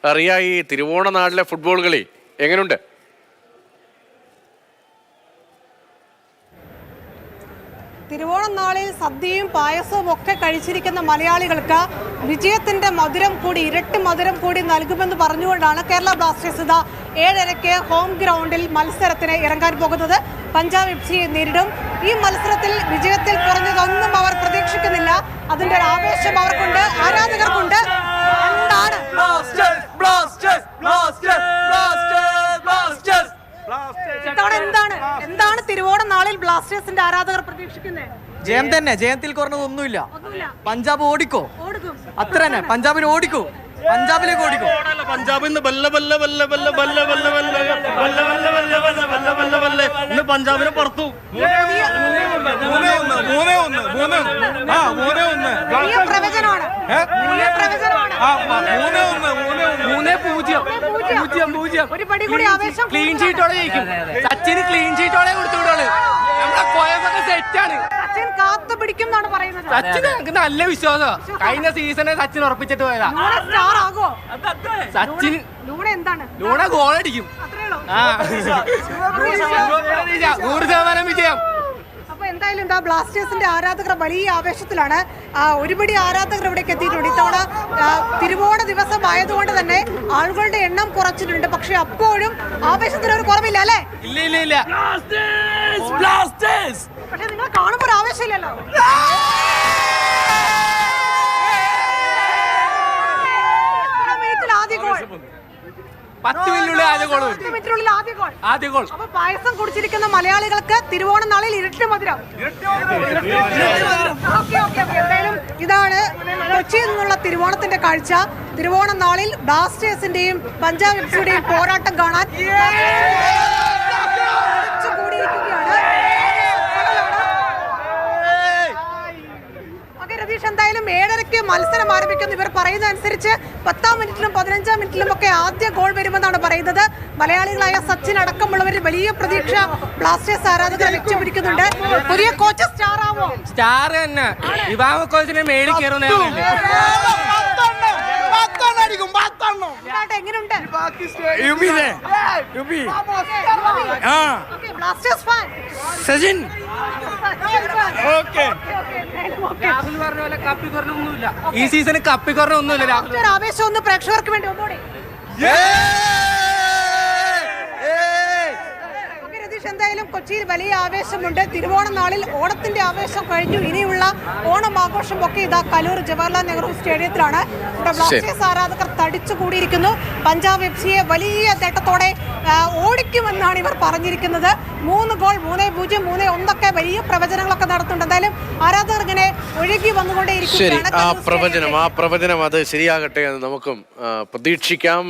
റിയ, ഈ തിരുവോണ നാളിലെ ഫുട്ബോൾ കളി എങ്ങനെയുണ്ട്? തിരുവോണം നാളിൽ സദ്യയും പായസവും ഒക്കെ കഴിച്ചിരിക്കുന്ന മലയാളികൾക്ക് വിജയത്തിന്റെ മധുരം കൂടി, ഇരട്ടി മധുരം കൂടി നൽകുമെന്ന് പറഞ്ഞുകൊണ്ടാണ് കേരള ബ്ലാസ്റ്റേഴ്സ് ഇതാ 7:30 ഹോം ഗ്രൗണ്ടിൽ മത്സരത്തിന് ഇറങ്ങാൻ പോകുന്നത്. പഞ്ചാബ് എഫ്സിയെ നേരിടും. ഈ മത്സരത്തിൽ വിജയത്തിൽ കുറഞ്ഞതൊന്നും അവർ പ്രതീക്ഷിക്കുന്നില്ല. അതിന്റെ ഒരു ആവേശം അവർക്കുണ്ട്, ആരാധകർക്കുണ്ട്. എന്താണ് തിരുവോണം നാളിൽ ബ്ലാസ്റ്റേഴ്സിന്റെ ആരാധകർ പ്രതീക്ഷിക്കുന്നത്? ജയം തന്നെ. ജയത്തിൽ കുറഞ്ഞതൊന്നുമില്ല. പഞ്ചാബ് ഓടിക്കോ, അത്ര തന്നെ. പഞ്ചാബിന് ഓടിക്കോ, പഞ്ചാബിലേക്ക് ഓടിക്കോ. പഞ്ചാബ് ഇന്ന് ഇന്ന് പഞ്ചാബിനെ പുറത്തു. ക്ലീൻ ഷീറ്റോടെ ജയിക്കും. സച്ചിന് ക്ലീൻ ഷീറ്റോടെ കൊടുത്തുവിടുള്ളൂ. നമ്മളെ കോയമൊക്കെ സെറ്റാണ്. സച്ചിന് ഞങ്ങൾക്ക് നല്ല വിശ്വാസം. കഴിഞ്ഞ സീസണെ സച്ചിൻ ഉറപ്പിച്ചിട്ട് പോയതാ. സച്ചിൻ ലൂണ ഗോളടിക്കും. 100% വിജയം. അപ്പൊ എന്തായാലും എന്താ, ബ്ലാസ്റ്റേഴ്സിന്റെ ആരാധകർ വലിയ ആവേശത്തിലാണ്. ഒരുപടി ആരാധകർ ഇവിടേക്ക് എത്തിയിട്ടുണ്ട്. ഇത്തവണ തിരുവോണ ദിവസമായതുകൊണ്ട് തന്നെ ആളുകളുടെ എണ്ണം കുറച്ചിട്ടുണ്ട്. പക്ഷെ അപ്പോഴും ആവേശത്തിന് ഒരു കുറവില്ല, അല്ലേ? ഇല്ല. പക്ഷെ നിങ്ങൾ കാണുമ്പോൾ ഒരു ആവേശമില്ലല്ലോ. ആദ്യ ഗോൾ 10 മിനിറ്റിനുള്ളിൽ ആദ്യ ഗോൾ. അപ്പൊ പായസം കുടിച്ചിരിക്കുന്ന മലയാളികൾക്ക് തിരുവോണം നാളിൽ ഇരട്ടി മധുരം. എന്തായാലും ഇതാണ് കൊച്ചിയിൽ നിന്നുള്ള തിരുവോണത്തിന്റെ കാഴ്ച. തിരുവോണം നാളിൽ ബ്ലാസ്റ്റേഴ്സിന്റെയും പഞ്ചാബ് എഫ്സിയുടെയും പോരാട്ടം കാണാൻ രതീഷ്, എന്തായാലും 7:30 മത്സരം ആരംഭിക്കുന്നു. ഇവർ പറയുന്ന അനുസരിച്ച് 10-ാം മിനിറ്റിലും 15-ാം മിനിറ്റിലും ഒക്കെ ആദ്യ ഗോൾ വരുമെന്നാണ് പറയുന്നത്. മലയാളികളായ സച്ചിൻ അടക്കമുള്ളവർ വലിയ പ്രതീക്ഷ ബ്ലാസ്റ്റേഴ്സ് ആരാധകരെ വെച്ചുപിടിക്കുന്നുണ്ട്. പുതിയ കോച്ച് സ്റ്റാർ ആവോ? സ്റ്റാർ തന്നെ. വിവാഹ കോച്ചിനെ മേളിൽ കയറുന്ന എങ്ങനെയുണ്ട്? സച്ചിൻ രാഹുൽ പറഞ്ഞ പോലെ കപ്പിക്കൊറൊന്നുമില്ല ഈ സീസണ്. കപ്പിക്കൊറൊന്നുമില്ല. രാഹുൽ ആവേശം ഒന്ന് പ്രേക്ഷകർക്ക് വേണ്ടി ഒന്നുകൂടി. എന്തായാലും കൊച്ചിയിൽ വലിയ ആവേശമുണ്ട്. തിരുവോണം നാളിൽ ഓണത്തിന്റെ ആവേശം കഴിഞ്ഞു. ഇനിയുള്ള ഓണം ആഘോഷം ഒക്കെ ഇതാ കലൂർ ജവഹർലാൽ നെഹ്റു സ്റ്റേഡിയത്തിലാണ്. ഇവിടെ ബ്ലാസ്റ്റേഴ്സ് ആരാധകർ തടിച്ചു കൂടിയിരിക്കുന്നു. പഞ്ചാബ് എഫ്സിയെ വലിയ നേട്ടത്തോടെ ഓടിക്കുമെന്നാണ് ഇവർ പറഞ്ഞിരിക്കുന്നത്. 3 ഗോൾ, 3-0, 3-1 ഒക്കെ വലിയ പ്രവചനങ്ങളൊക്കെ നടത്തുന്നുണ്ട്. എന്തായാലും ആരാധകർ ഇങ്ങനെ ഒഴുകി വന്നുകൊണ്ടേയിരിക്കുകയാണ്. ആ പ്രവചനം അത് ശരിയാകട്ടെ എന്ന് നമുക്കും പ്രതീക്ഷിക്കാം.